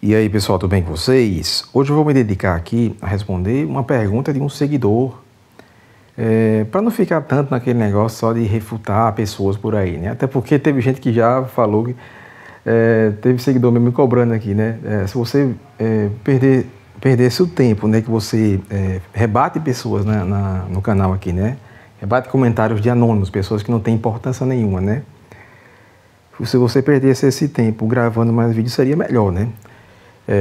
E aí, pessoal, tudo bem com vocês? Hoje eu vou me dedicar aqui a responder uma pergunta de um seguidor, para não ficar tanto naquele negócio só de refutar pessoas por aí, né? Até porque teve gente que já falou que teve seguidor mesmo me cobrando aqui, né? Se você perdesse o tempo, né, que você rebate pessoas no canal aqui, né? Rebate comentários de anônimos, pessoas que não têm importância nenhuma, né? Se você perdesse esse tempo gravando mais vídeos, seria melhor, né?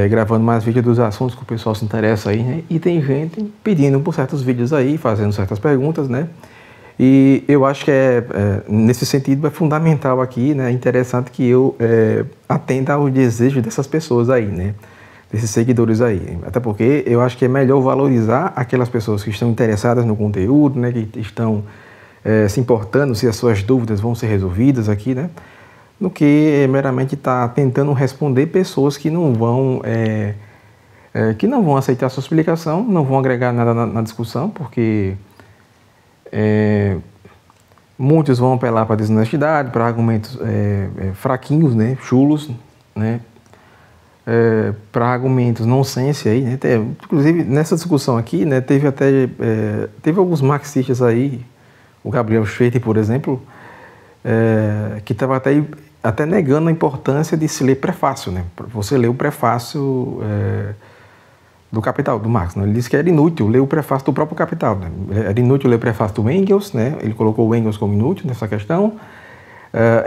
Gravando mais vídeos dos assuntos que o pessoal se interessa aí, né? E tem gente pedindo por certos vídeos aí, fazendo certas perguntas, né? E eu acho que nesse sentido é fundamental aqui, né? É interessante que eu atenda ao desejo dessas pessoas aí, né? Desses seguidores aí. Até porque eu acho que é melhor valorizar aquelas pessoas que estão interessadas no conteúdo, né? Que estão se importando se as suas dúvidas vão ser resolvidas aqui, né? Do que meramente estar tentando responder pessoas que não vão aceitar a sua explicação, não vão agregar nada na discussão, porque muitos vão apelar para a desonestidade, para argumentos fraquinhos, né, chulos, né, para argumentos nonsense aí, né. Inclusive nessa discussão aqui, né, teve alguns marxistas aí, o Gabriel Schweiter, por exemplo, que estava até negando a importância de se ler prefácio, né? Você ler o prefácio do Capital, do Marx, né? Ele disse que era inútil ler o prefácio do próprio Capital, né? Era inútil ler o prefácio do Engels, né? Ele colocou o Engels como inútil nessa questão.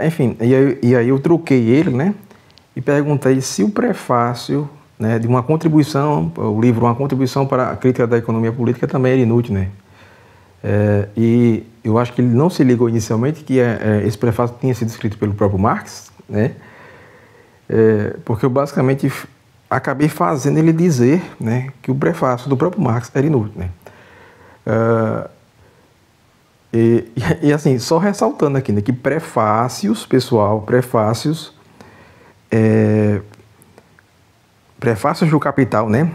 Enfim, e aí eu troquei ele, né? E perguntei se o prefácio, né, de uma contribuição, o livro Uma Contribuição para a Crítica da Economia Política também era inútil, né? E eu acho que ele não se ligou inicialmente que esse prefácio tinha sido escrito pelo próprio Marx, né? Porque eu basicamente acabei fazendo ele dizer, né, que o prefácio do próprio Marx era inútil, né? E assim, só ressaltando aqui, né, que prefácios, pessoal, prefácios do Capital, né?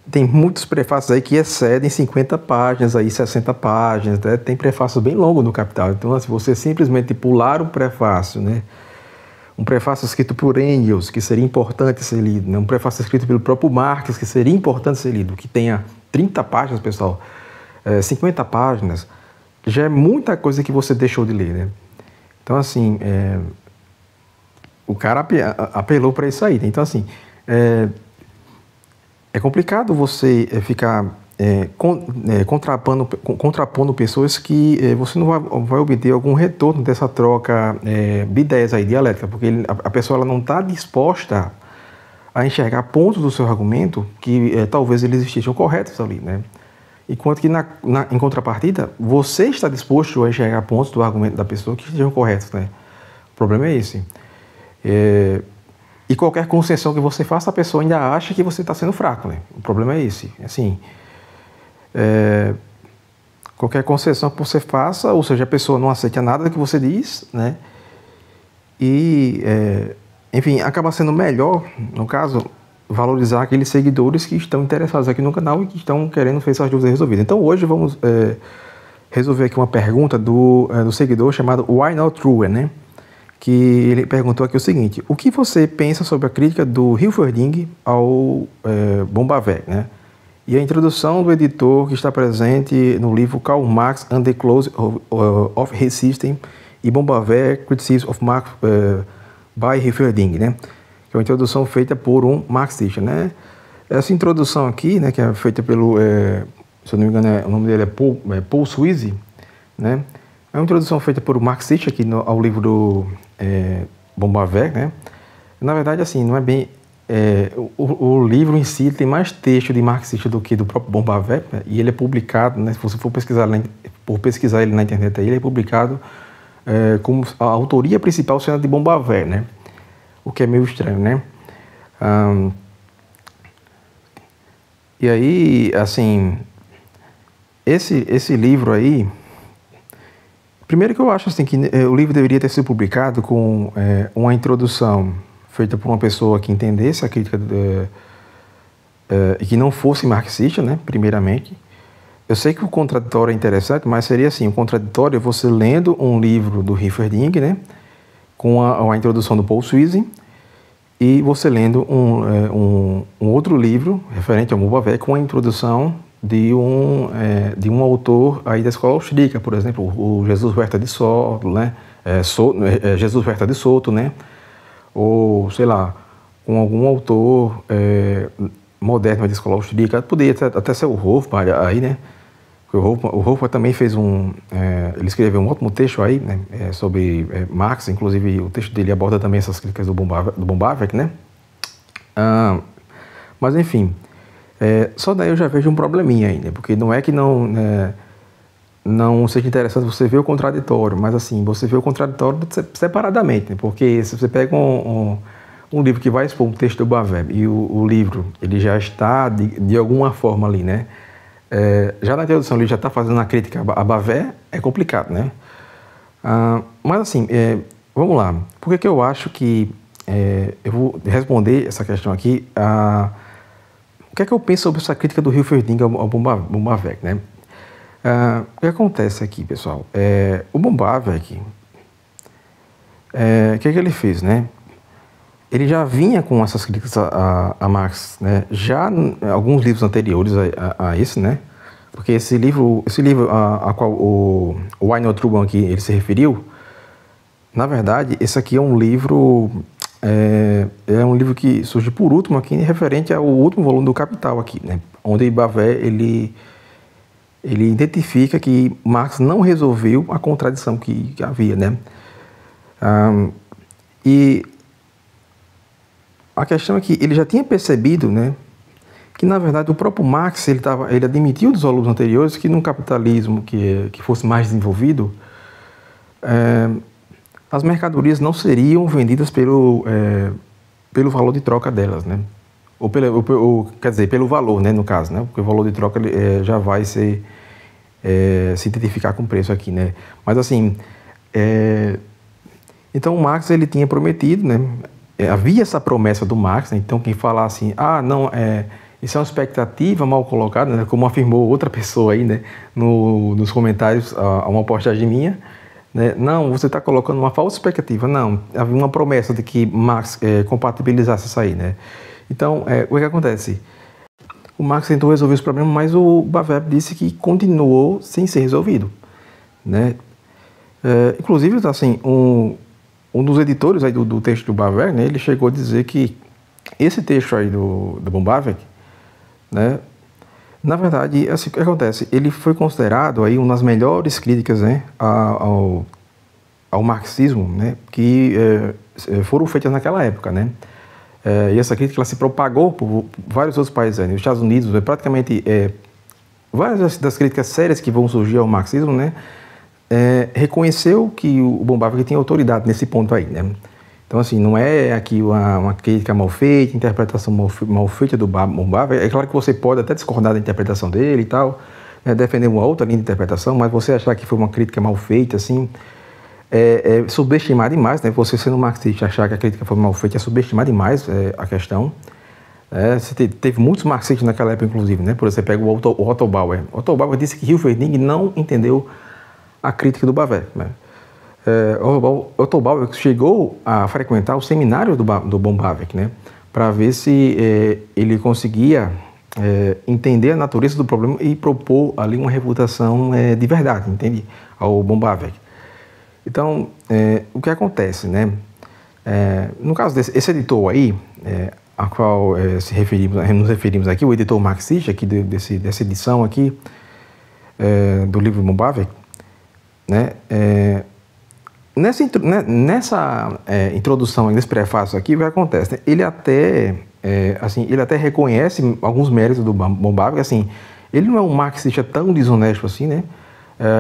Tem muitos prefácios aí que excedem 50 páginas, aí 60 páginas, né? Tem prefácios bem longos no Capital. Então, se você simplesmente pular o prefácio, né? Um prefácio escrito por Engels, que seria importante ser lido, né? Um prefácio escrito pelo próprio Marx, que seria importante ser lido, que tenha 30 páginas, pessoal, 50 páginas, já é muita coisa que você deixou de ler, né? Então, assim, o cara apelou para isso aí. Então, assim, é complicado você ficar contrapondo pessoas que você não vai obter algum retorno dessa troca de ideias aí, dialética, porque a pessoa ela não está disposta a enxergar pontos do seu argumento que talvez eles estejam corretos ali, né? Enquanto que em contrapartida, você está disposto a enxergar pontos do argumento da pessoa que estejam corretos, né? O problema é esse. E qualquer concessão que você faça, a pessoa ainda acha que você está sendo fraco, né? O problema é esse. Assim, qualquer concessão que você faça, ou seja, a pessoa não aceita nada que você diz, né? E, enfim, acaba sendo melhor, no caso, valorizar aqueles seguidores que estão interessados aqui no canal e que estão querendo ver suas dúvidas resolvidas. Então, hoje vamos resolver aqui uma pergunta do seguidor chamado Why Not True, né? Que ele perguntou aqui o seguinte: o que você pensa sobre a crítica do Hilferding ao Bombavé, né? E a introdução do editor que está presente no livro Karl Marx and the Close of His System e Bombavé Criticism of Marx by Hilferding, né? Que é uma introdução feita por um marxista, né? Essa introdução aqui, né, que é feita pelo, se eu não me engano, o nome dele é Paul Sweezy, né? É uma introdução feita por um marxista aqui ao livro do Bombavé, né? Na verdade, assim, não é bem... o livro em si tem mais texto de marxista do que do próprio Bombavé, né? E ele é publicado, né? Se você for pesquisar ele na internet, ele é publicado como a autoria principal sendo de Bombavé, né? O que é meio estranho, né? E aí, assim, esse livro aí... Primeiro que eu acho assim, que o livro deveria ter sido publicado com uma introdução feita por uma pessoa que entendesse a crítica e que não fosse marxista, né, primeiramente. Eu sei que o contraditório é interessante, mas seria assim, o contraditório é você lendo um livro do Hilferding, né, com a introdução do Paul Sweezy, e você lendo um outro livro referente ao Mombavec com a introdução de um autor aí da escola austríaca, por exemplo, o Jesus Huerta de Soto, né? Jesus Huerta de Soto, né? Ou, sei lá, com algum autor moderno da escola austríaca, poderia até ser o Hofmann aí, né? O Hofmann também fez ele escreveu um ótimo texto aí, né? Sobre Marx, inclusive o texto dele aborda também essas críticas do Mombavec, né? Mas enfim, só daí eu já vejo um probleminha aí, né? Porque não é que não seja interessante você ver o contraditório, mas assim, você vê o contraditório separadamente, né? Porque se você pega um livro que vai expor um texto do Mombavec e o livro, ele já está de alguma forma ali, né? Já na introdução ele já está fazendo a crítica a Bavec, é complicado, né? Mas assim, vamos lá. Por que eu acho que eu vou responder essa questão aqui? O que é que eu penso sobre essa crítica do Hilferding ao Mombavec, né? O que acontece aqui, pessoal? O Mombavec, o que é que ele fez, né? Ele já vinha com essas críticas a Marx, né? Já em alguns livros anteriores a esse, né? Porque esse livro a qual o Arnold Truban aqui ele se referiu, na verdade, esse aqui é um livro que surge por último aqui, referente ao último volume do Capital aqui, né? Onde Bavec ele identifica que Marx não resolveu a contradição que havia, né? E a questão é que ele já tinha percebido, né, que na verdade o próprio Marx ele admitiu dos volumes anteriores que num capitalismo que fosse mais desenvolvido, as mercadorias não seriam vendidas pelo valor de troca delas, né? Quer dizer, pelo valor, né, no caso, né? Porque o valor de troca já vai se identificar com o preço aqui, né? Mas assim, então o Marx ele tinha prometido, né? Havia essa promessa do Marx, né? Então quem fala assim, não, isso é uma expectativa mal colocada, né? Como afirmou outra pessoa aí, né? Nos comentários a uma postagem minha, né? Não, você está colocando uma falsa expectativa. Não, havia uma promessa de que Marx compatibilizasse isso aí, né? Então, o que acontece? O Marx tentou resolver esse problema, mas o Bavec disse que continuou sem ser resolvido, né? Inclusive, assim, um dos editores aí do texto do Bavec, né, ele chegou a dizer que esse texto aí do Mombavec, né, na verdade, assim, o que acontece? Ele foi considerado aí uma das melhores críticas, né, ao marxismo, né, que foram feitas naquela época, né. E essa crítica ela se propagou por vários outros países, né, nos Estados Unidos, praticamente várias das críticas sérias que vão surgir ao marxismo, né, reconheceu que o Mombavec tinha autoridade nesse ponto aí, né? Então, assim, não é aqui uma crítica mal feita, interpretação mal feita do Mombavec. É claro que você pode até discordar da interpretação dele e tal, né, defender uma outra linha de interpretação, mas você achar que foi uma crítica mal feita, assim, subestimar demais, né? Você sendo marxista, achar que a crítica foi mal feita é subestimar demais a questão. Teve muitos marxistas naquela época, inclusive, né? Por exemplo, você pega o Otto Bauer. Otto Bauer disse que Hilferding não entendeu a crítica do Bavec, né? Otto Bauer chegou a frequentar o seminário do Mombavec, né? Para ver se ele conseguia entender a natureza do problema e propor ali uma refutação de verdade, entende? Ao Mombavec. Então, o que acontece, né? No caso desse editor aí, a qual nos referimos aqui, o editor marxista aqui dessa edição aqui do livro Mombavec, né? Nessa introdução, nesse prefácio aqui, o que acontece? Né? Ele até reconhece alguns méritos do Mombavec, assim, ele não é um marxista tão desonesto assim, né?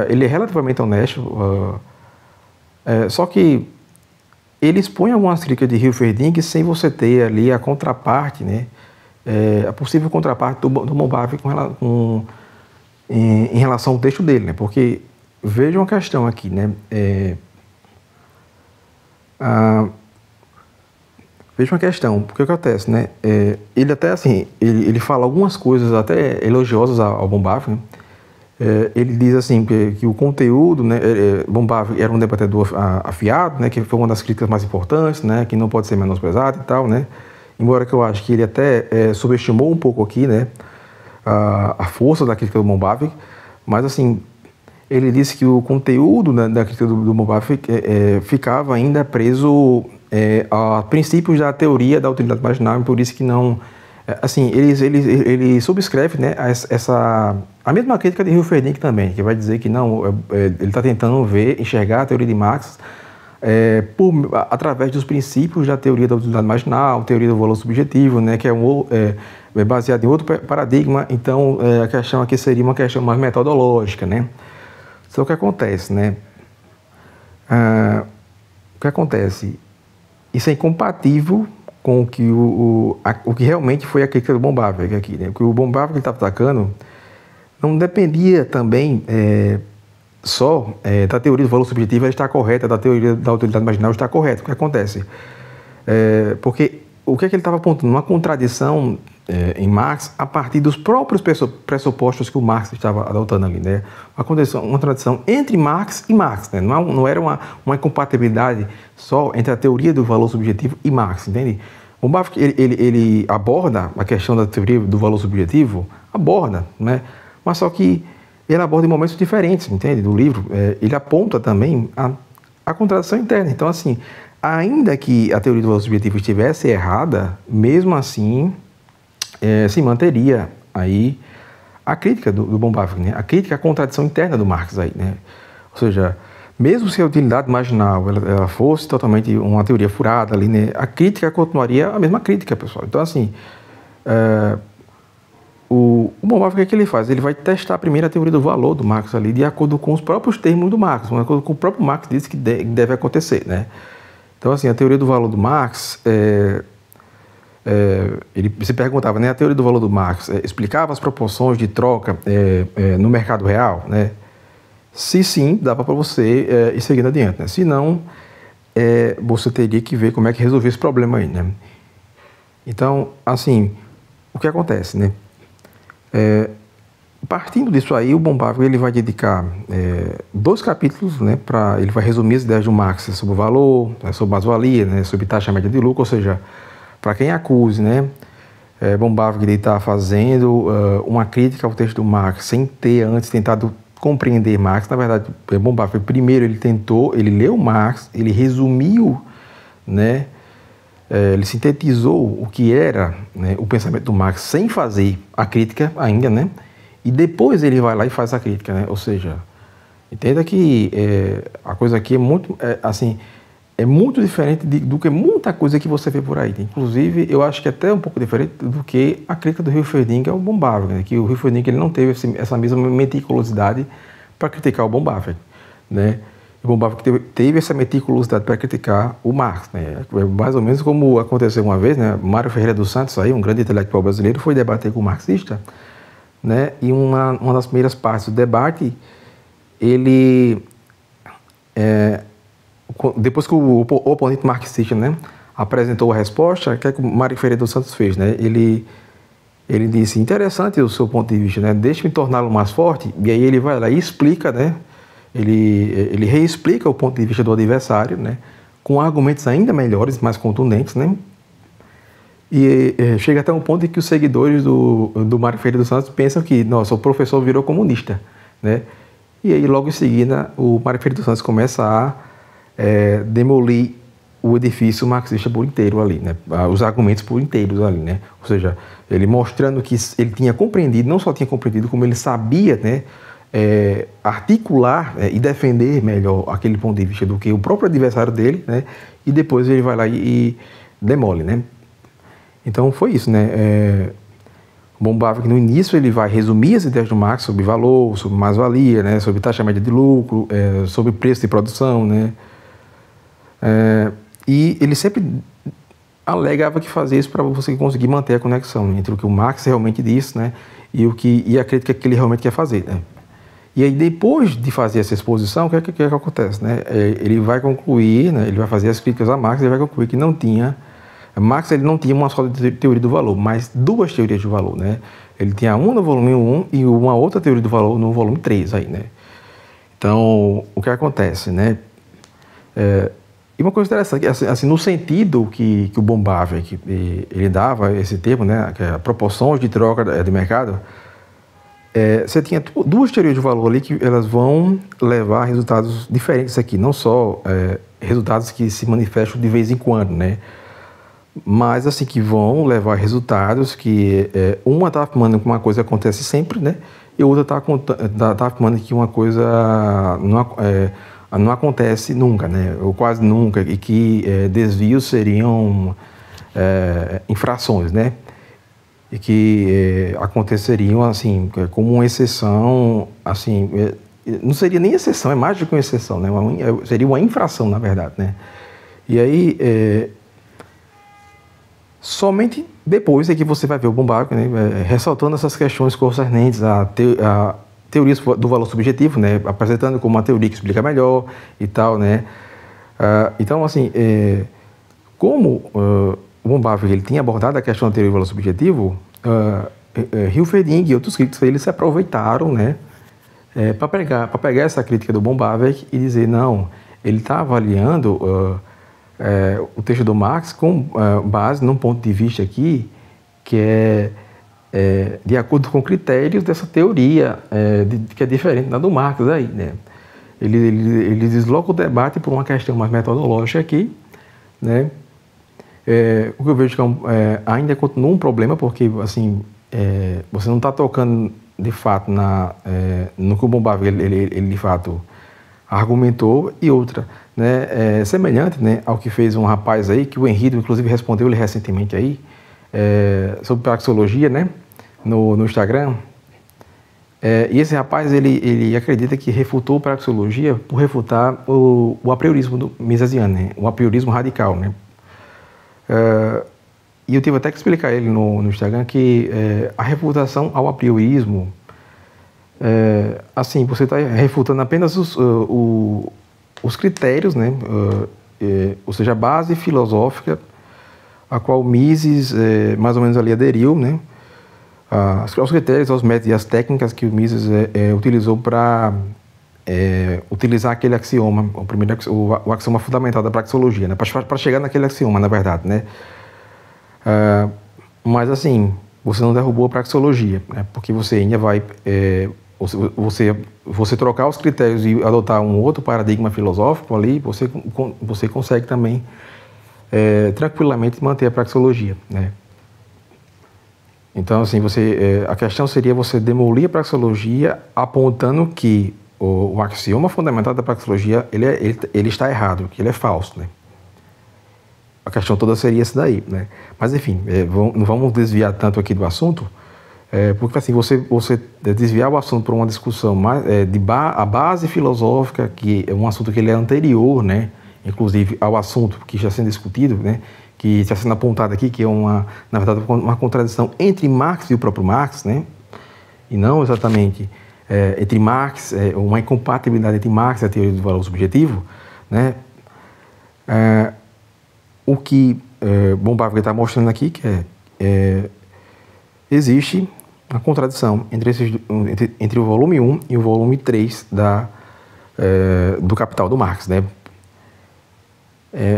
Ele é relativamente honesto, só que ele expõe algumas críticas de Hilferding sem você ter ali a contraparte, né? A possível contraparte do Mombavec em relação ao texto dele, né? Porque veja uma questão aqui, né? Veja uma questão, porque o que acontece, né? Ele até assim, ele fala algumas coisas até elogiosas ao Mombavec, né? Ele diz assim que o conteúdo, né, von Bavinck era um debatedor afiado, né, que foi uma das críticas mais importantes, né, que não pode ser menosprezado e tal, né, embora que eu acho que ele até subestimou um pouco aqui, né, a força da crítica do von Bavinck, mas assim, ele disse que o conteúdo, né, da crítica do von Bavinck ficava ainda preso a princípios da teoria da utilidade marginal, e por isso que não... Assim, ele subscreve, né, a mesma crítica de Hilferding também, que vai dizer que não, ele está tentando enxergar a teoria de Marx através dos princípios da teoria da utilidade marginal, teoria do valor subjetivo, né, que é baseado em outro paradigma. Então, a questão aqui seria uma questão mais metodológica, né? Só que acontece, né? O que acontece? Isso é incompatível com o que realmente foi a crítica do von Bavinck aqui, né? Porque o von Bavinck estava atacando não dependia também só da teoria do valor subjetivo estar correta, da teoria da utilidade marginal estar correta. O que acontece? Porque o que é que ele estava apontando? Uma contradição em Marx a partir dos próprios pressupostos que o Marx estava adotando ali, né? Uma contradição entre Marx e Marx, né? Não era uma incompatibilidade só entre a teoria do valor subjetivo e Marx, entende? O Bavinck, ele aborda a questão da teoria do valor subjetivo, aborda, né? Mas só que ele aborda em momentos diferentes, entende? Do livro, ele aponta também a contradição interna. Então, assim, ainda que a teoria do valor subjetivo estivesse errada, mesmo assim, se manteria aí a crítica do von Bavinck, né? A crítica à contradição interna do Marx aí, né? Ou seja, mesmo se a utilidade marginal ela fosse totalmente uma teoria furada ali, né? A crítica continuaria a mesma crítica, pessoal. Então, assim, o von Bavinck, o que ele faz? Ele vai testar primeiro a teoria do valor do Marx ali, de acordo com os próprios termos do Marx, de acordo com o próprio Marx diz que deve acontecer, né? Então, assim, a teoria do valor do Marx, ele se perguntava, né? A teoria do valor do Marx explicava as proporções de troca no mercado real, né? Se sim, dava para você ir seguindo adiante, né? Se não, você teria que ver como é que resolver esse problema aí, né? Então, assim, o que acontece, né? Partindo disso aí, o von Bavinck ele vai dedicar 2 capítulos, né? Ele vai resumir as ideias do Marx sobre o valor, sobre mais-valia, né? Sobre taxa média de lucro, ou seja, para quem acuse, né? Von Bavinck ele está fazendo uma crítica ao texto do Marx sem ter antes tentado compreender Marx. Na verdade, von Bavinck primeiro ele leu Marx, ele resumiu, né? Ele sintetizou o que era, né, o pensamento do Marx sem fazer a crítica ainda, né? E depois ele vai lá e faz a crítica, né? Ou seja, entenda que a coisa aqui é muito, assim, é muito diferente do que muita coisa que você vê por aí. Inclusive, eu acho que é até um pouco diferente do que a crítica do Hilferding ao von Bavinck, né? Que o Hilferding ele não teve essa mesma meticulosidade para criticar o von Bavinck, né? O von Bavinck teve essa meticulosidade para criticar o Marx, né? Mais ou menos como aconteceu uma vez, né? Mário Ferreira dos Santos, aí, um grande intelectual brasileiro, foi debater com o marxista, né? E uma das primeiras partes do debate, ele depois que o oponente marxista, né, apresentou a resposta, o que é que o Mário Ferreira dos Santos fez, né? Ele disse, interessante o seu ponto de vista, né? Deixe-me torná-lo mais forte. E aí ele vai lá e explica, né? Ele reexplica o ponto de vista do adversário, né? Com argumentos ainda melhores, mais contundentes, né? E chega até um ponto em que os seguidores do Mário Ferreira dos Santos pensam que, nossa, o professor virou comunista, né? E aí logo em seguida o Mário Ferreira dos Santos começa a demolir o edifício marxista por inteiro ali, né? Os argumentos por inteiros ali, né? Ou seja, ele mostrando que ele tinha compreendido, não só tinha compreendido, como ele sabia, né, articular e defender melhor aquele ponto de vista do que o próprio adversário dele, né? E depois ele vai lá e demole, né? Então foi isso, né? O von Bavinck, no início, ele vai resumir as ideias do Marx sobre valor, sobre mais-valia, né? Sobre taxa média de lucro, sobre preço de produção, né? E ele sempre alegava que fazia isso para você conseguir manter a conexão entre o que o Marx realmente disse, né, e a crítica que ele realmente quer fazer, né? E aí, depois de fazer essa exposição, o que é que acontece, né? Ele vai concluir, né, ele vai fazer as críticas a Marx e vai concluir que não tinha Marx ele não tinha uma só teoria do valor, mas duas teorias do valor, né? Ele tinha uma no volume 1 e uma outra teoria do valor no volume 3 aí, né? Então, o que acontece, né? E uma coisa interessante, assim, no sentido que o von Bawerk ele dava esse termo, né? Que é a proporções de troca de mercado, você tinha duas teorias de valor ali que elas vão levar a resultados diferentes aqui, não só resultados que se manifestam de vez em quando, né? Mas assim que vão levar resultados que uma está afirmando que uma coisa acontece sempre, né? E outra tá afirmando que uma coisa não acontece nunca, né? Ou quase nunca, e que desvios seriam infrações, né? E que aconteceriam assim como uma exceção, assim, não seria nem exceção, é mais do que uma exceção, né? Seria uma infração, na verdade, né? E aí somente depois é que você vai ver o von Bawerk, né, ressaltando essas questões concernentes a teorias do valor subjetivo, né, apresentando como uma teoria que explica melhor e tal, né. Então, assim, como o von Bawerk ele tinha abordado a questão da teoria do valor subjetivo, Hilferding e outros críticos eles se aproveitaram, né, para pegar essa crítica do von Bawerk e dizer, não, ele está avaliando o texto do Marx com base num ponto de vista aqui que de acordo com critérios dessa teoria que é diferente da do Marx aí, né? Ele desloca o debate por uma questão mais metodológica aqui, né? O que eu vejo que ainda continua um problema porque assim você não está tocando de fato no que o von Bawerk ele de fato argumentou, e outra, né, semelhante, né, ao que fez um rapaz aí, que o Henrique, inclusive, respondeu ele recentemente aí, sobre praxeologia, né, no Instagram. E esse rapaz, ele acredita que refutou praxeologia por refutar o apriorismo do misesiano, né, o apriorismo radical, né. E eu tive até que explicar a ele no Instagram que a refutação ao apriorismo, assim, você está refutando apenas os critérios, né? Ou seja, a base filosófica a qual Mises mais ou menos ali aderiu, né? Aos critérios, aos métodos e às técnicas que o Mises utilizou para utilizar aquele axioma, o axioma fundamental da praxeologia, né? Para chegar naquele axioma, na verdade, né? Mas assim, você não derrubou a praxeologia, né? Porque você ainda vai você trocar os critérios e adotar um outro paradigma filosófico ali, você consegue também tranquilamente manter a praxeologia, né? Então, assim, a questão seria você demolir a praxeologia apontando que o axioma fundamental da praxeologia ele está errado, que ele é falso, né? A questão toda seria essa daí, né? Mas, enfim, não vamos desviar tanto aqui do assunto, porque assim, você desviar o assunto para uma discussão mais a base filosófica, que é um assunto que ele é anterior, né, inclusive ao assunto que está sendo discutido, né, que está sendo apontado aqui, que é na verdade uma contradição entre Marx e o próprio Marx, né, e não exatamente entre Marx, uma incompatibilidade entre Marx e a teoria do valor subjetivo, né. O que von Bawerk está mostrando aqui que existe uma contradição entre o volume 1 e o volume 3 do Capital do Marx, né?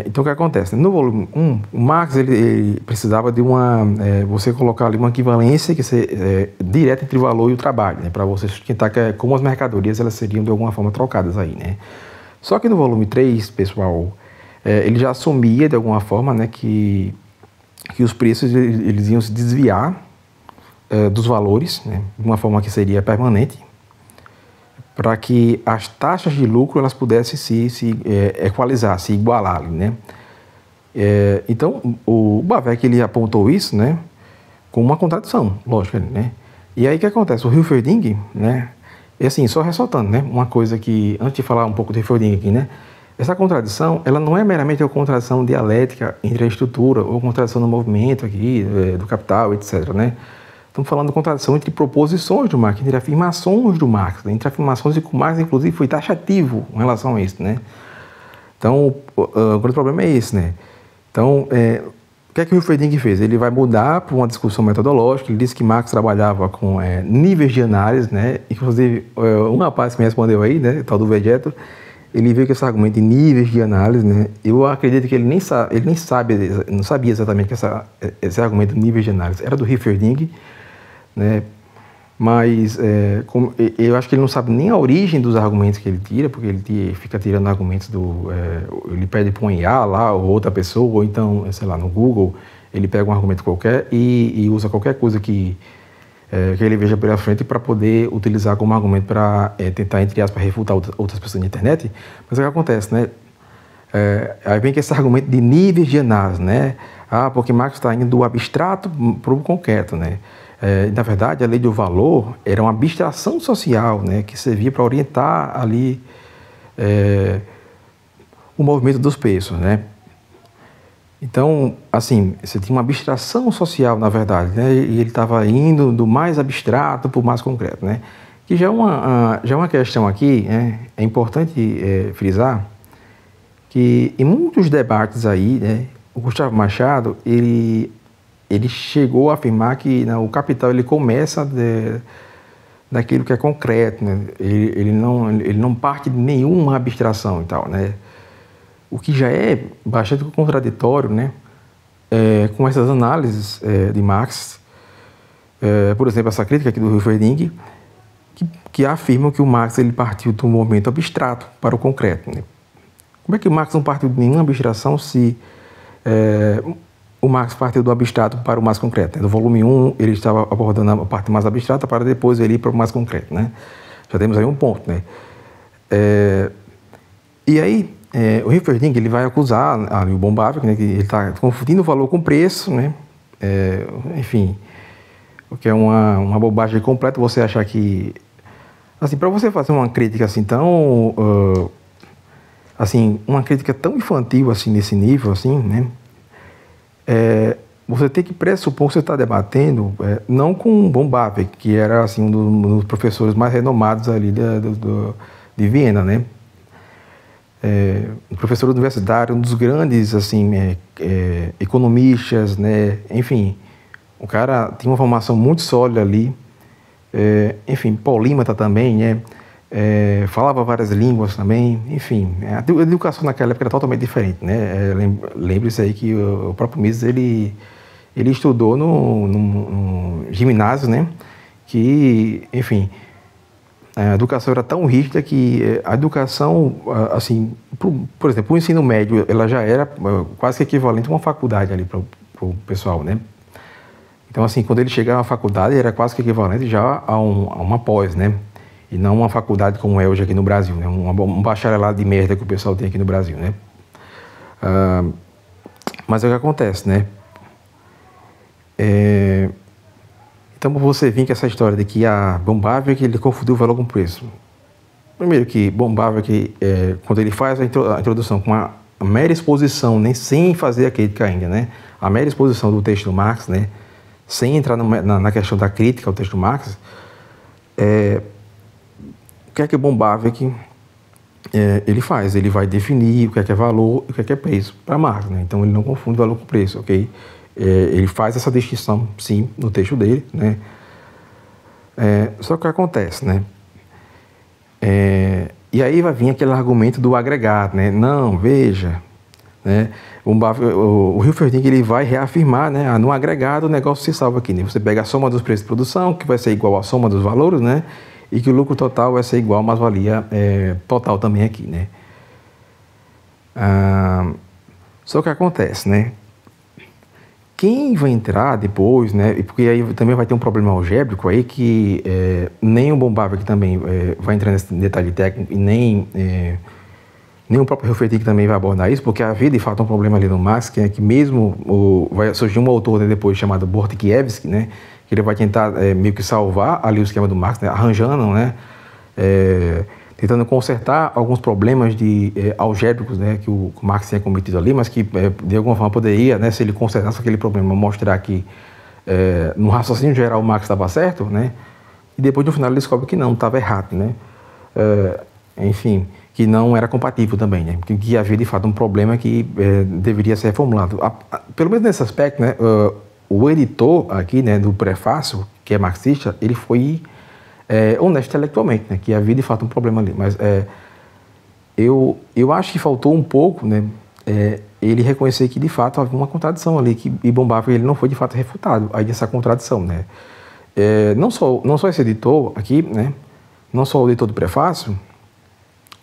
Então, o que acontece? No volume 1, o Marx ele precisava de você colocar ali uma equivalência que ser direta entre o valor e o trabalho, né? Para você sustentar como as mercadorias elas seriam de alguma forma trocadas aí, né? Só que no volume 3, pessoal, ele já assumia de alguma forma, né, que os preços eles iam se desviar dos valores, né, de uma forma que seria permanente, para que as taxas de lucro elas pudessem se equalizar, se igualar, né. Então, o Bawerk ele apontou isso, né, com uma contradição, lógico, né. E aí o que acontece? O Hilferding, né, assim, só ressaltando, né, uma coisa que, antes de falar um pouco do Hilferding aqui, né, essa contradição, ela não é meramente uma contradição dialética entre a estrutura ou contradição no movimento aqui, do capital, etc., né? Estamos falando de contradição entre proposições do Marx, entre afirmações do Marx, né? Entre afirmações e que o Marx, inclusive, foi taxativo em relação a isso, né? Então, o grande problema é esse, né? Então, O que é que o Hilferding fez? Ele vai mudar para uma discussão metodológica. Ele disse que Marx trabalhava com níveis de análise, né? Inclusive, um rapaz que me respondeu aí, né, tal do Vegeto, ele veio com esse argumento de níveis de análise, né? Eu acredito que ele nem não sabia exatamente que esse argumento de níveis de análise era do Hilferding, né? Mas eu acho que ele não sabe nem a origem dos argumentos que ele tira, porque ele fica tirando argumentos ele pede para um IA lá, ou outra pessoa, ou então, sei lá, no Google, ele pega um argumento qualquer e usa qualquer coisa que ele veja pela frente para poder utilizar como argumento para tentar, entre aspas, refutar outras pessoas na internet. Mas o que acontece, né? Aí vem que esse argumento de níveis de análise, né? Porque Marx está indo do abstrato para o concreto, né? Na verdade, a lei do valor era uma abstração social, né, que servia para orientar ali o movimento dos preços, né? Então, assim, você tinha uma abstração social, na verdade, né, e ele estava indo do mais abstrato para o mais concreto, né? Que já é uma questão aqui, né, é importante frisar que em muitos debates aí, né, o Gustavo Machado, ele chegou a afirmar que o capital ele começa daquilo que é concreto, né? Ele não parte de nenhuma abstração e tal, né? O que já é bastante contraditório, né? Com essas análises de Marx, por exemplo, essa crítica aqui do Hilferding, que afirma que o Marx ele partiu do movimento abstrato para o concreto, né? Como é que o Marx não partiu de nenhuma abstração se o Marx partiu do abstrato para o mais concreto, né? No volume 1, ele estava abordando a parte mais abstrata para depois ele ir para o mais concreto, né? Já temos aí um ponto, né? E aí, o Hilferding, ele vai acusar o von Bavek, né, que ele está confundindo o valor com o preço, né? Enfim, o que é uma bobagem completa você achar que... Assim, para você fazer uma crítica assim tão... assim, uma crítica tão infantil assim, nesse nível, assim, né? Você tem que pressupor que você está debatendo não com o von Bavek, que era assim, um dos professores mais renomados ali de Viena, né? Um professor universitário, um dos grandes assim, economistas, né? Enfim, o cara tinha uma formação muito sólida ali, enfim, polímata também, né? Falava várias línguas também, enfim, a educação naquela época era totalmente diferente, né? Lembre-se aí que o próprio Mises ele estudou no ginásio, né? Que, enfim, a educação era tão rígida que a educação, assim, por exemplo, o ensino médio, ela já era quase que equivalente a uma faculdade ali para o pessoal, né? Então, assim, quando ele chegava à faculdade, era quase que equivalente já a uma pós, né? E não uma faculdade como é hoje aqui no Brasil, né? Um bacharelado de merda que o pessoal tem aqui no Brasil, né? Mas é o que acontece, né? Então, você vem com essa história de que a von Bavek, ele confundiu o valor com o preço. Primeiro que von Bavek, quando ele faz a introdução com a mera exposição, nem sem fazer a crítica ainda, né? A mera exposição do texto do Marx, né? Sem entrar na questão da crítica ao texto do Marx, o que é que o von Bavek ele faz? Ele vai definir o que é valor e o que é preço para Marx, né? Então ele não confunde valor com preço, ok? Ele faz essa distinção, sim, no texto dele, né? Só que o que acontece, né? E aí vai vir aquele argumento do agregado, né? Não, veja, né? O Hilferding ele vai reafirmar, né? No agregado o negócio se salva aqui, né? Você pega a soma dos preços de produção, que vai ser igual à soma dos valores, né? E que o lucro total vai ser igual à mais-valia total também aqui, né? Só que acontece, né? Quem vai entrar depois, né? Porque aí também vai ter um problema algébrico aí que nem o von Bavek também vai entrar nesse detalhe técnico e nem o próprio Hilferding também vai abordar isso, porque havia de fato um problema ali no Marx, que é que mesmo vai surgir um autor, né, depois chamado Bortkiewicz, né? Que ele vai tentar meio que salvar ali o esquema do Marx, né, arranjando, né, tentando consertar alguns problemas algébricos, né, que o Marx tinha cometido ali, mas que de alguma forma poderia, né, se ele consertasse aquele problema, mostrar que no raciocínio geral o Marx estava certo, né, e depois no final ele descobre que não, estava errado, né, enfim. que não era compatível também, né? Que havia de fato um problema que deveria ser reformulado. Pelo menos nesse aspecto, né? O editor aqui, né, do prefácio, que é marxista, ele foi honesto intelectualmente, né? Que havia de fato um problema ali. Mas eu acho que faltou um pouco, né? Ele reconhecer que de fato havia uma contradição ali, e Bombava ele não foi de fato refutado aí dessa contradição, né? Não só esse editor aqui, né? Não só o editor do prefácio,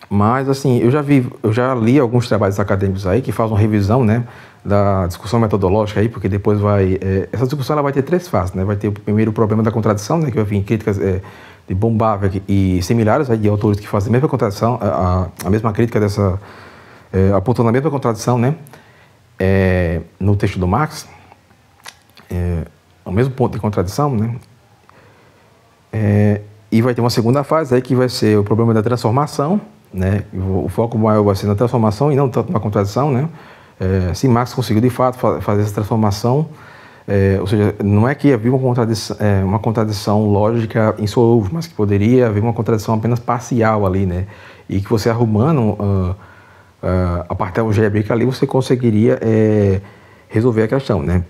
mas assim, eu já li alguns trabalhos acadêmicos aí que fazem uma revisão, né, da discussão metodológica aí, porque depois essa discussão ela vai ter 3 fases, né? Vai ter o primeiro problema da contradição, né, que vai vir críticas de Bombava e similares aí, de autores que fazem a mesma contradição, a mesma crítica dessa, apontando a mesma contradição, né, no texto do Marx, o mesmo ponto de contradição, né, e vai ter uma segunda fase aí que vai ser o problema da transformação, né? O foco maior vai ser na transformação e não tanto na contradição, né? Se Marx conseguiu de fato fazer essa transformação, ou seja, não é que havia uma contradição lógica insolúvel, mas que poderia haver uma contradição apenas parcial ali, né? E que você arrumando a parte algébrica ali, você conseguiria resolver a questão, né?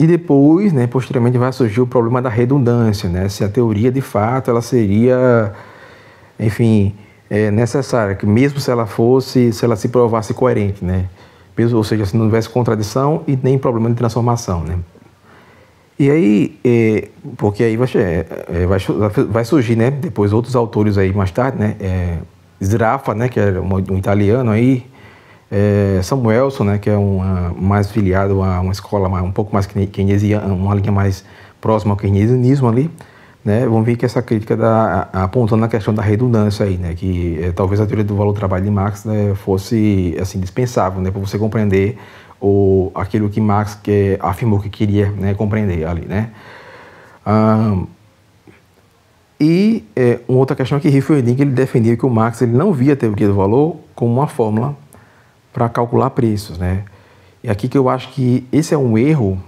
E depois, né, posteriormente, vai surgir o problema da redundância, né? Se a teoria, de fato, ela seria, enfim, necessária, que mesmo se ela se provasse coerente, né? Mesmo, ou seja, se não houvesse contradição e nem problema de transformação, né? E aí, porque aí vai surgir, né, depois outros autores aí mais tarde, né? Sraffa, né, que era um italiano aí, Samuelson, né, que é mais filiado a uma escola um pouco mais keynesiana, uma linha mais próxima ao keynesianismo ali, né, vamos ver que essa crítica apontando na questão da redundância aí, né, que talvez a teoria do valor do trabalho de Marx, né, fosse assim dispensável, né, para você compreender aquilo que Marx afirmou que queria, né, compreender ali, né. Uma outra questão é que Hilferding ele defendia que o Marx ele não via a teoria do valor como uma fórmula para calcular preços, né? E aqui que eu acho que esse é um erro.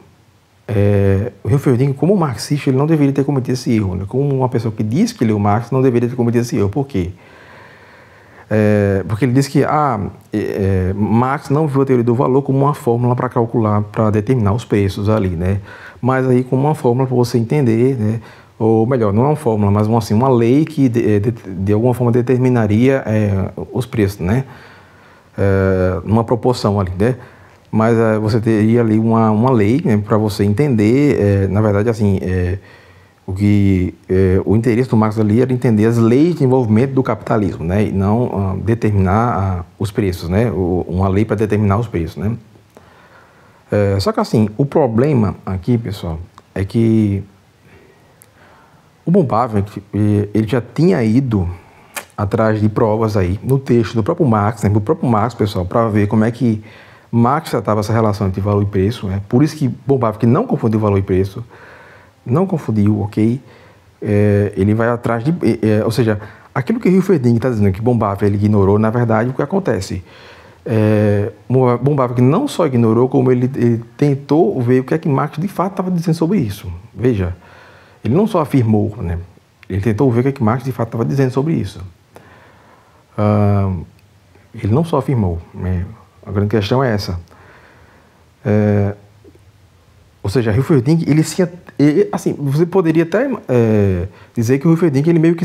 O Hilferding, como marxista, ele não deveria ter cometido esse erro, né? Como uma pessoa que diz que leu Marx, não deveria ter cometido esse erro. Por quê? Porque ele diz que Marx não viu a teoria do valor como uma fórmula para calcular, para determinar os preços ali, né? Mas aí como uma fórmula para você entender, né? Ou melhor, não é uma fórmula, mas uma lei que de alguma forma determinaria os preços, né? Numa proporção ali, né? Mas você teria ali uma lei, né, para você entender, na verdade, assim, o interesse do Marx ali era entender as leis de desenvolvimento do capitalismo, né? E não determinar os preços, né? Uma lei para determinar os preços, né? Só que assim, o problema aqui, pessoal, é que o Bombava, ele já tinha ido atrás de provas aí no texto do próprio Marx, né? Do próprio Marx, pessoal, para ver como é que Marx tratava essa relação entre valor e preço, né? Por isso que Bombava que não confundiu valor e preço, não confundiu, ok? Ele vai atrás de, ou seja, aquilo que Hilferding está dizendo que Bombava ele ignorou, na verdade, o que acontece? Bombava que não só ignorou, como ele tentou ver o que é que Marx de fato estava dizendo sobre isso. Veja, ele não só afirmou, né? Ele tentou ver o que é que Marx de fato estava dizendo sobre isso. Ele não só afirmou, né? A grande questão é essa. Ou seja, Hilferding, assim, você poderia até dizer que o Hilferding, ele meio que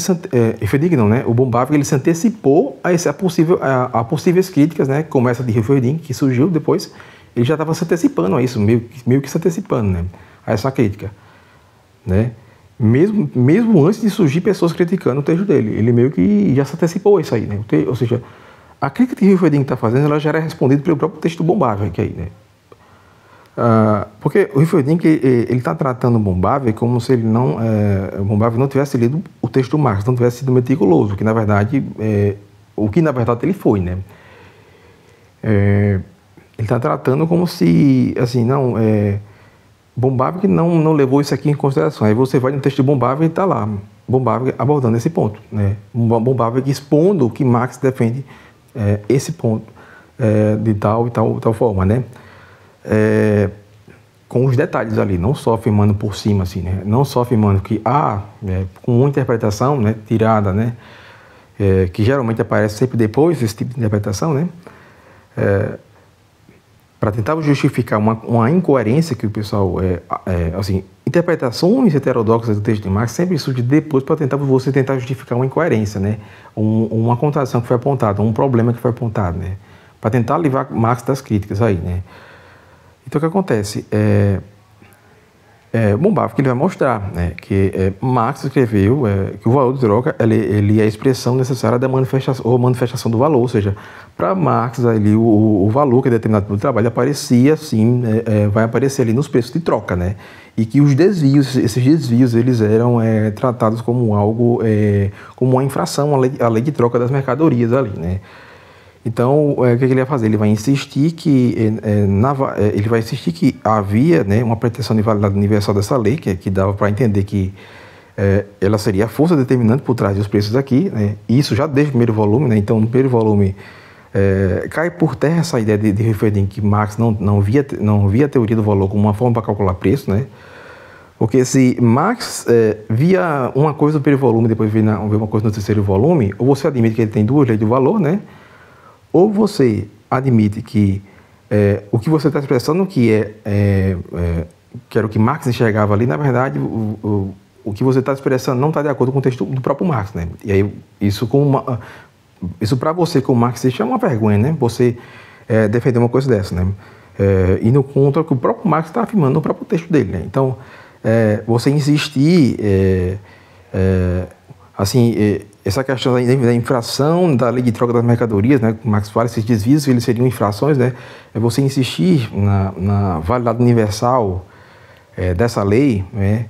Hilferding não, né? O Bombava, ele se antecipou a possíveis críticas, né? Como essa de Hilferding, que surgiu depois, ele já estava se antecipando a isso, meio que se antecipando, né? A essa crítica, né? Mesmo antes de surgir pessoas criticando o texto dele, ele meio que já se antecipou a isso aí, né? Ou seja, a crítica que Hilferding está fazendo, ela já era respondida pelo próprio texto do Bombava, que aí, né? Porque o Hilferding, ele está tratando o Bombava como se o Bombava não tivesse lido o texto do Marx, não tivesse sido meticuloso, que na verdade, o que na verdade ele foi, né? Ele está tratando como se, assim, Bombava que não levou isso aqui em consideração. Aí você vai no texto de Bombava e está lá, Bombava abordando esse ponto, né? Bombava expondo o que Marx defende, esse ponto, de tal e tal forma, né? Com os detalhes ali, não só afirmando por cima, assim, né? Não só afirmando que com uma interpretação, né, tirada, né, que geralmente aparece sempre depois desse tipo de interpretação, né? Para tentar justificar uma incoerência que o pessoal, assim, interpretações heterodoxas do texto de Marx sempre surgem depois para você tentar justificar uma incoerência, né? Uma contradição que foi apontada, um problema que foi apontado, né? Para tentar livrar Marx das críticas aí, né? Então o que acontece? Bombava que ele vai mostrar, né, que Marx escreveu que o valor de troca ele é a expressão necessária da manifestação do valor, ou seja, para Marx ali o valor que é determinado pelo trabalho aparecia assim, vai aparecer ali nos preços de troca, né, e que os desvios, esses desvios eles eram tratados como algo, como uma infração à lei de troca das mercadorias ali, né. Então, o que ele vai fazer? Ele vai insistir que havia, né, uma pretensão de validade universal dessa lei, que dava para entender que ela seria a força determinante por trás dos preços aqui, né? Isso já desde o primeiro volume, né? Então, no primeiro volume cai por terra essa ideia de referir que Marx não via a teoria do valor como uma forma para calcular preço, né? Porque se Marx via uma coisa no primeiro volume e depois vê uma coisa no terceiro volume, ou você admite que ele tem duas leis do valor, né? Ou você admite que o que você está expressando que era o que Marx enxergava ali, na verdade, o que você está expressando não está de acordo com o texto do próprio Marx, né? E aí, isso para você, como marxista, é uma vergonha, né? Você defender uma coisa dessa, né? Indo contra o que o próprio Marx está afirmando no próprio texto dele, né? Então, você insistir, assim... essa questão da infração da lei de troca das mercadorias, né, como Marx fala, esses desvios eles seriam infrações, né, você insistir na validade universal dessa lei, né,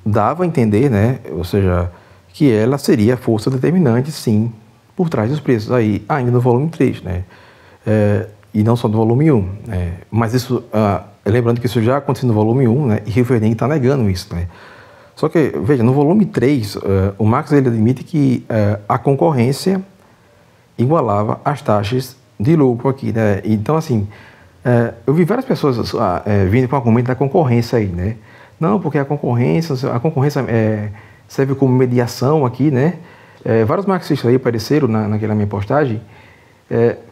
dava a entender, né, ou seja, que ela seria a força determinante, sim, por trás dos preços, aí, ainda no volume 3, né, e não só no volume 1, né, mas isso, lembrando que isso já aconteceu no volume 1, né, e Hilferding está negando isso, né. Só que, veja, no volume 3, o Marx ele admite que a concorrência igualava as taxas de lucro aqui, né? Então, assim, eu vi várias pessoas vindo com o argumento da concorrência aí, né? Não, porque a concorrência serve como mediação aqui, né? Vários marxistas aí apareceram naquela minha postagem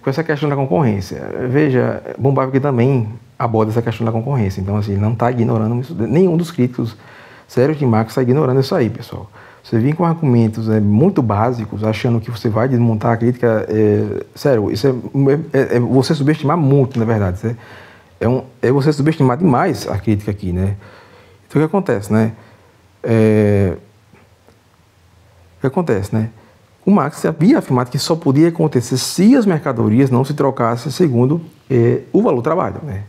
com essa questão da concorrência. Veja, Bombava que também aborda essa questão da concorrência. Então, assim, não está ignorando isso. Nenhum dos críticos sérios de Marx está ignorando isso aí, pessoal. Você vem com argumentos muito básicos, achando que você vai desmontar a crítica. Sério, isso é você subestimar muito, na verdade. É você subestimar demais a crítica aqui, né? Então, o que acontece, né? O que acontece, né? O Marx havia afirmado que só podia acontecer se as mercadorias não se trocassem segundo o valor do trabalho, né?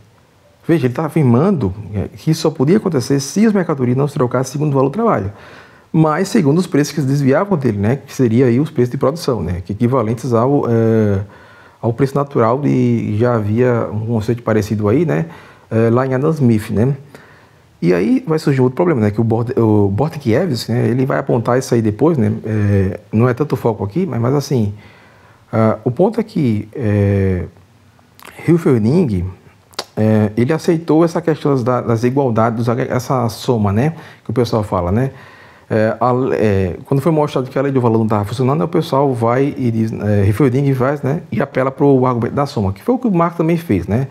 Veja, ele está afirmando que isso só podia acontecer se as mercadorias não se trocassem segundo o valor do trabalho, mas segundo os preços que se desviavam dele, né, que seria aí os preços de produção, né, que equivalentes ao preço natural já havia um conceito parecido aí, né, lá em Adam Smith, né. E aí vai surgir outro problema, né, que o Bortkiewicz, né, ele vai apontar isso aí depois, né, não é tanto foco aqui, mas assim, o ponto é que Hilferding ele aceitou essa questão das igualdades, essa soma, né, que o pessoal fala, né. Quando foi mostrado que a lei do valor não estava funcionando, o pessoal vai e diz, Hilferding faz, né, e apela para o argumento da soma, que foi o que o Marx também fez, né.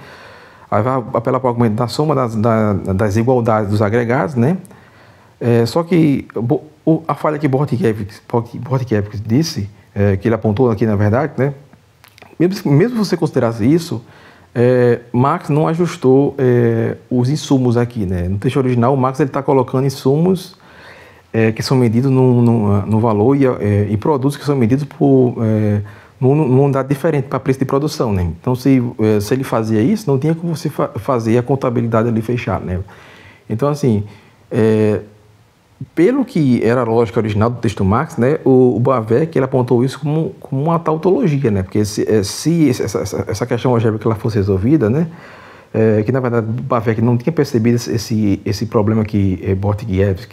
Aí vai apelar para o argumento da soma das igualdades dos agregados, né. Só que a falha que Bortkiewicz disse, que ele apontou aqui na verdade, né, mesmo você considerasse isso, Marx não ajustou os insumos aqui, né? No texto original, o Marx está colocando insumos que são medidos no valor e produtos que são medidos numa unidade diferente para preço de produção, né? Então, se ele fazia isso, não tinha como você fazer a contabilidade ali fechada, né? Então, assim, pelo que era a lógica original do texto Marx, né, o Bavinck ele apontou isso como uma tautologia, né, porque se essa questão algébrica ela fosse resolvida, né, que na verdade o Bavinck não tinha percebido esse problema que Bortkiewicz,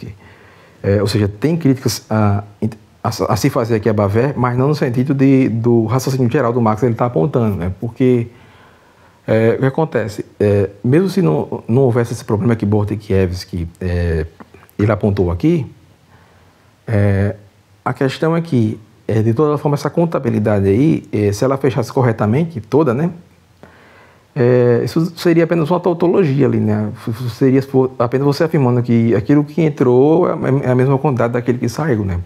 ou seja, tem críticas a se fazer aqui a Bavinck, mas não no sentido do raciocínio geral do Marx ele está apontando, né, porque o que acontece, mesmo se não houvesse esse problema que Bortkiewicz ele apontou aqui, a questão é que de toda forma, essa contabilidade aí, se ela fechasse corretamente, toda, né? Isso seria apenas uma tautologia ali, né? Seria apenas você afirmando que aquilo que entrou é a mesma quantidade daquele que saiu, né?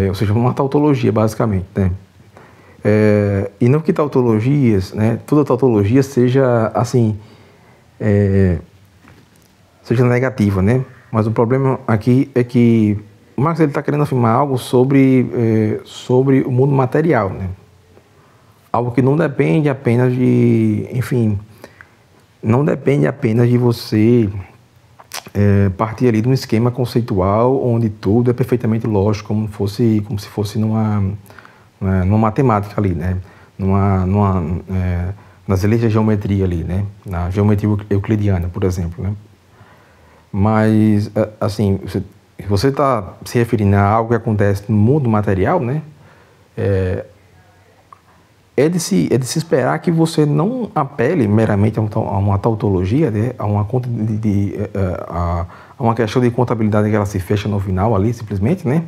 Ou seja, uma tautologia, basicamente, né? E não que tautologias, né? Toda tautologia seja, assim, seja negativa, né? Mas o problema aqui é que o Marx está querendo afirmar algo sobre o mundo material, né? Algo que não depende apenas de, enfim, não depende apenas de você partir ali de um esquema conceitual onde tudo é perfeitamente lógico, como se fosse numa matemática ali, né? Nas leis da geometria ali, né? Na geometria euclidiana, por exemplo, né? Mas, assim, você está se referindo a algo que acontece no mundo material, né? É de se esperar que você não apele meramente a uma tautologia, né? a uma questão de contabilidade que ela se fecha no final ali, simplesmente, né?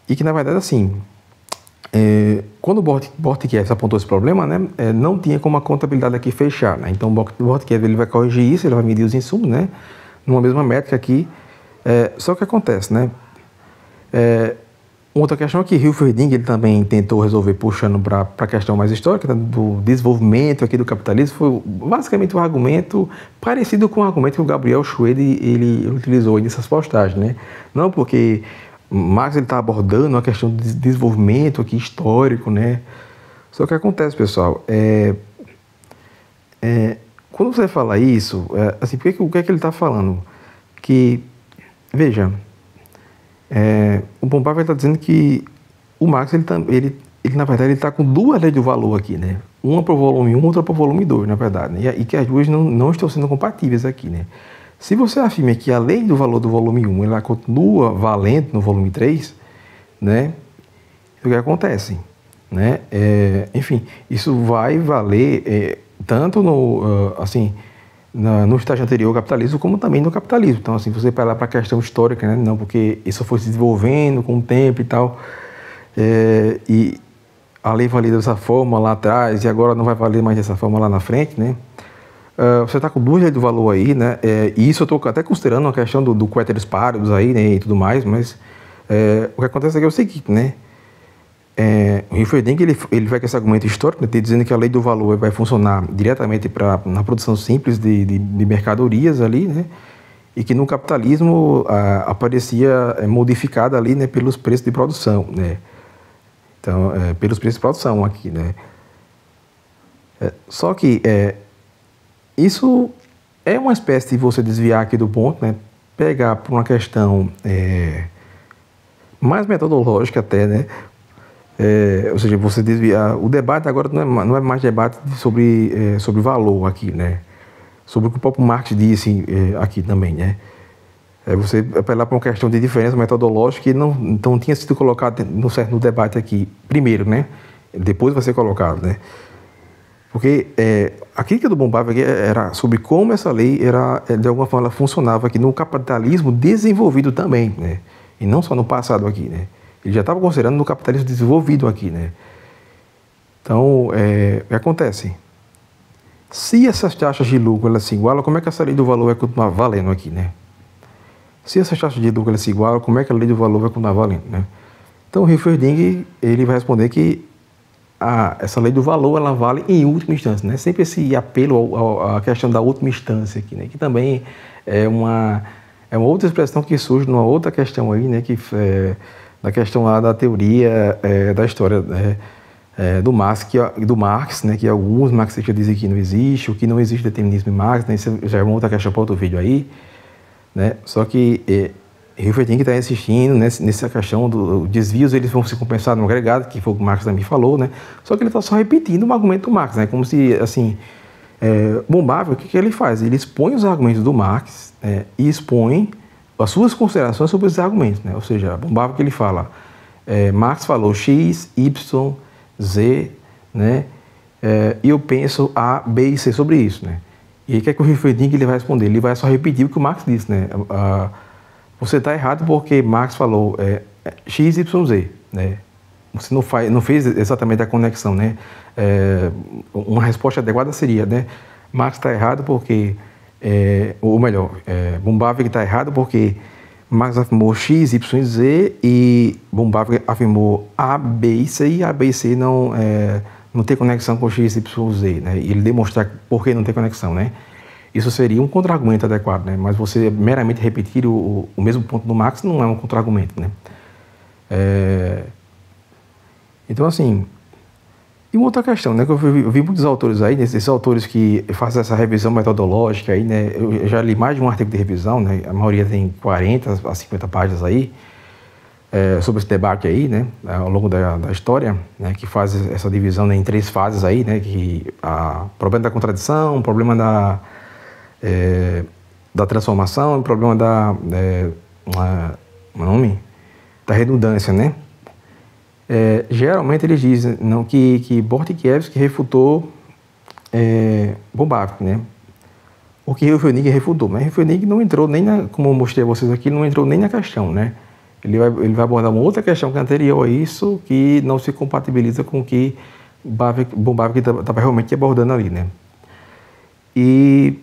E que, na verdade, assim, quando o Bortkiewicz apontou esse problema, né, não tinha como a contabilidade aqui fechar, né? Então, o Bortkiewicz ele vai corrigir isso, ele vai medir os insumos, né, numa mesma métrica aqui. Só que acontece, né? Outra questão é que Hilferding ele também tentou resolver puxando para a questão mais histórica, né, do desenvolvimento aqui do capitalismo. Foi basicamente um argumento parecido com o argumento que o Gabriel Schwed ele utilizou aí nessas postagens, né? Não porque Marx está abordando a questão de desenvolvimento aqui histórico, né? Só que acontece, pessoal, quando você fala isso, assim, o que é que ele está falando? Que, veja, o Bombava está dizendo que o Marx, ele na verdade, ele está com duas leis do valor aqui, né? Uma para o volume 1, outra para o volume 2, na verdade, né? E que as duas não estão sendo compatíveis aqui, né? Se você afirma que a lei do valor do volume 1 ela continua valendo no volume 3, né? O que acontece? Né? Enfim, isso vai valer tanto no estágio anterior ao capitalismo, como também no capitalismo. Então, assim, você vai lá para a questão histórica, né? Não, porque isso foi se desenvolvendo com o tempo e tal, e a lei valia dessa forma lá atrás, e agora não vai valer mais dessa forma lá na frente, né? Você está com duas leis do valor aí, né? E isso eu estou até considerando a questão do Ceteris Paribus aí, né? E tudo mais, mas o que acontece aqui é o seguinte, né? O Hilferding ele vai com esse argumento histórico, né, dizendo que a lei do valor vai funcionar diretamente na produção simples de mercadorias ali, né, e que no capitalismo aparecia modificada ali, né, pelos preços de produção, né. Então, pelos preços de produção aqui, né. Só que isso é uma espécie de você desviar aqui do ponto, né, pegar por uma questão mais metodológica até, né. Ou seja, você desviar. O debate agora não é mais debate sobre valor aqui, né? Sobre o que o próprio Marx disse aqui também, né? Você apelar para uma questão de diferença metodológica que não tinha sido colocado no debate aqui primeiro, né? Depois vai ser colocado, né? Porque a crítica do Bombava aqui era sobre como essa lei de alguma forma ela funcionava aqui no capitalismo desenvolvido também, né? E não só no passado aqui, né? Ele já estava considerando no capitalismo desenvolvido aqui, né? Então, o que acontece? Se essas taxas de lucro elas se igualam, como é que essa lei do valor vai continuar valendo aqui, né? Se essas taxas de lucro elas se igualam, como é que a lei do valor vai continuar valendo, né? Então, o Hilferding ele vai responder que essa lei do valor ela vale em última instância, né? Sempre esse apelo à questão da última instância aqui, né? Que também é uma outra expressão que surge numa outra questão aí, né? Que da questão lá da teoria da história do Marx, né, que alguns marxistas dizem que não existe, ou que não existe determinismo em Marx, né, isso já é uma outra questão para outro vídeo aí, né, só que Hilferding está insistindo nessa questão dos desvios, eles vão se compensar no agregado, que foi o que o Marx também falou, né, só que ele está só repetindo o argumento do Marx, né, como se, assim, Bombava, o que ele faz? Ele expõe os argumentos do Marx e expõe as suas considerações sobre esses argumentos, né? Ou seja, Bombava que ele fala, Marx falou X, Y, Z, né? E eu penso A, B e C sobre isso, né? E aí o que é que o Hilferding ele vai responder? Ele vai só repetir o que o Marx disse, né? Você está errado porque Marx falou XYZ, né? Você não fez exatamente a conexão, né? Uma resposta adequada seria, né? Marx está errado porque, ou melhor, Bombavik está errado porque Marx afirmou X, Y, Z e Bombavik afirmou A, B e C, e A, B e C não tem conexão com X, Y, Z, né? E ele demonstrar por que não tem conexão, né? Isso seria um contra-argumento adequado, né? Mas você meramente repetir o mesmo ponto do Marx não é um contra-argumento, né? Então, assim, e uma outra questão, né, que eu vi muitos autores aí, esses autores que fazem essa revisão metodológica aí, né, eu já li mais de um artigo de revisão, né, a maioria tem 40 a 50 páginas aí, sobre esse debate aí, né, ao longo da história, né, que faz essa divisão, né, em 3 fases aí, né, que problema da contradição, problema da transformação e problema da redundância, né. Geralmente eles dizem não, que Bortkiewicz refutou Bombavik, né? O que Höfenig refutou, mas Höfenig não entrou nem como eu mostrei a vocês aqui, não entrou nem na questão, né? Ele vai abordar uma outra questão que é anterior a isso, que não se compatibiliza com o que Bombavik estava realmente abordando ali, né? E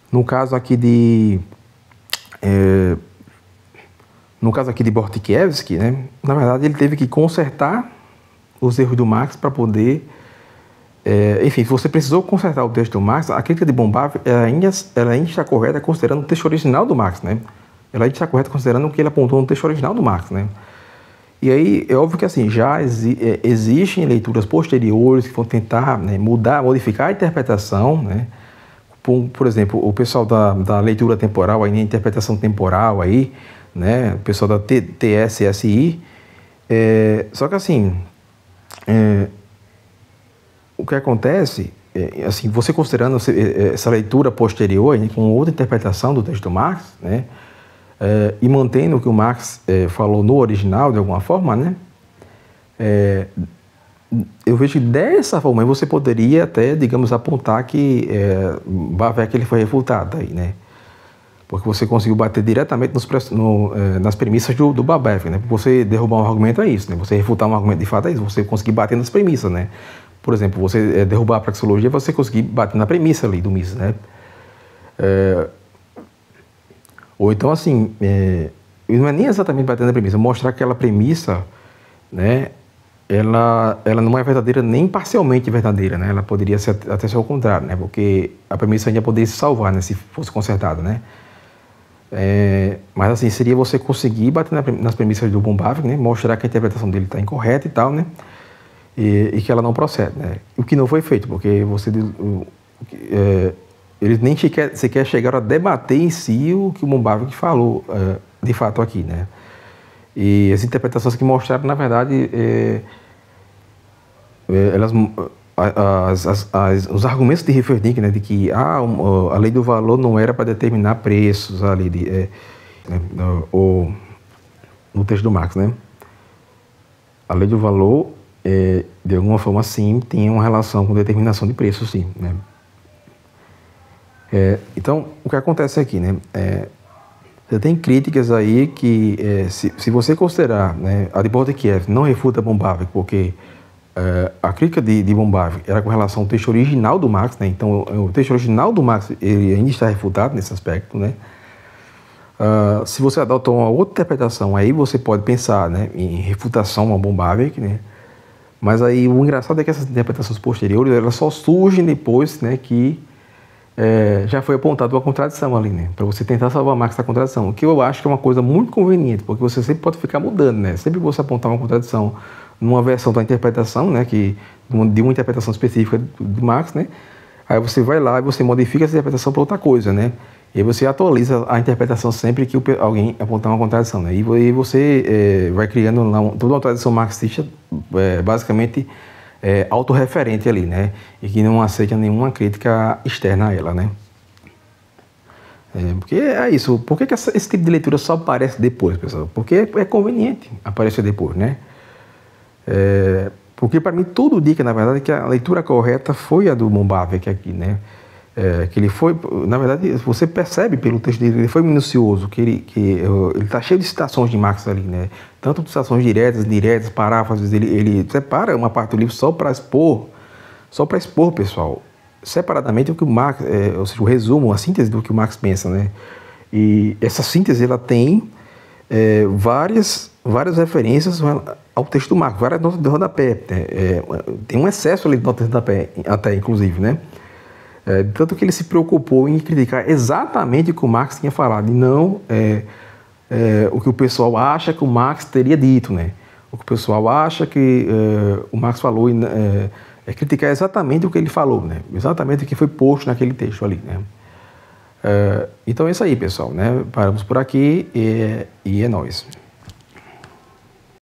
no caso aqui de Bortkiewicz, né, na verdade ele teve que consertar os erros do Marx para poder... enfim, se você precisou consertar o texto do Marx, a crítica de Bombavik ela ainda está correta considerando o texto original do Marx, né? Ela ainda está correta considerando o que ele apontou no texto original do Marx, né? E aí, é óbvio que assim, já existem leituras posteriores que vão tentar, né, modificar a interpretação, né? Por exemplo, o pessoal da leitura temporal, aí, a interpretação temporal, aí, né, o pessoal da TSSI, só que assim, o que acontece, assim, você considerando essa leitura posterior, né, com outra interpretação do texto do Marx, né, e mantendo o que o Marx falou no original, de alguma forma, né, eu vejo que dessa forma você poderia até, digamos, apontar que Bavinck ele foi refutado aí, né? Porque você conseguiu bater diretamente nas premissas do Bavinck, né? Você derrubar um argumento é isso, né? Você refutar um argumento de fato é isso, você conseguir bater nas premissas, né? Por exemplo, você derrubar a praxeologia, você conseguir bater na premissa ali do Mises, né? Ou então, assim, não é nem exatamente bater na premissa, mostrar que aquela premissa, né? Ela não é verdadeira nem parcialmente verdadeira, né? Ela poderia ser até ser ao contrário, né? Porque a premissa ainda poderia se salvar, né? Se fosse consertada, né? Mas assim, seria você conseguir bater nas premissas do Bombavik, né? Mostrar que a interpretação dele está incorreta e tal, né? E que ela não procede, né? O que não foi feito, porque eles nem sequer chegaram a debater em si o que o Bombavik falou, de fato, aqui, né? E as interpretações que mostraram, na verdade, os argumentos de Höfenig, né, de que a lei do valor não era para determinar preços ali, no texto do Marx, né? A lei do valor, de alguma forma, sim, tem uma relação com determinação de preços, sim, né? Então, o que acontece aqui, né? Você tem críticas aí que, se você considerar, né, a de Bortkiewicz não refuta Bombavik, porque a crítica de Bombavik era com relação ao texto original do Marx, né? Então, o texto original do Marx ele ainda está refutado nesse aspecto, né? Se você adotar uma outra interpretação, aí você pode pensar, né, em refutação a Bombavik, né? Mas aí o engraçado é que essas interpretações posteriores elas só surgem depois, né, que já foi apontado uma contradição ali, né? Para você tentar salvar Marx da contradição. O que eu acho que é uma coisa muito conveniente, porque você sempre pode ficar mudando, né? Sempre que você apontar uma contradição numa versão da interpretação, né? De uma interpretação específica de Marx, né? Aí você vai lá e você modifica essa interpretação para outra coisa, né? E aí você atualiza a interpretação sempre que alguém apontar uma contradição, né? E aí você vai criando lá toda uma tradição marxista, basicamente autorreferente ali, né? E que não aceita nenhuma crítica externa a ela, né? Porque é isso. Por que esse tipo de leitura só aparece depois, pessoal? Porque é conveniente aparecer depois, né? Porque para mim tudo indica, na verdade, que a leitura correta foi a do Bombavik aqui, né? que ele foi, na verdade, você percebe pelo texto dele, ele foi minucioso, que ele está cheio de citações de Marx ali, né? Tanto citações diretas, indiretas, paráfrases, ele separa uma parte do livro só para expor, pessoal, separadamente o que o Marx, ou seja, o resumo, a síntese do que o Marx pensa, né? E essa síntese, ela tem várias referências ao texto do Marx, várias notas de rodapé, tem um excesso ali de notas de rodapé, até, inclusive, né? Tanto que ele se preocupou em criticar exatamente o que o Marx tinha falado, e não o que o pessoal acha que o Marx teria dito, né? O que o pessoal acha que o Marx falou, criticar exatamente o que ele falou, né? Exatamente o que foi posto naquele texto ali, né? Então é isso aí, pessoal, né? Paramos por aqui e é nóis.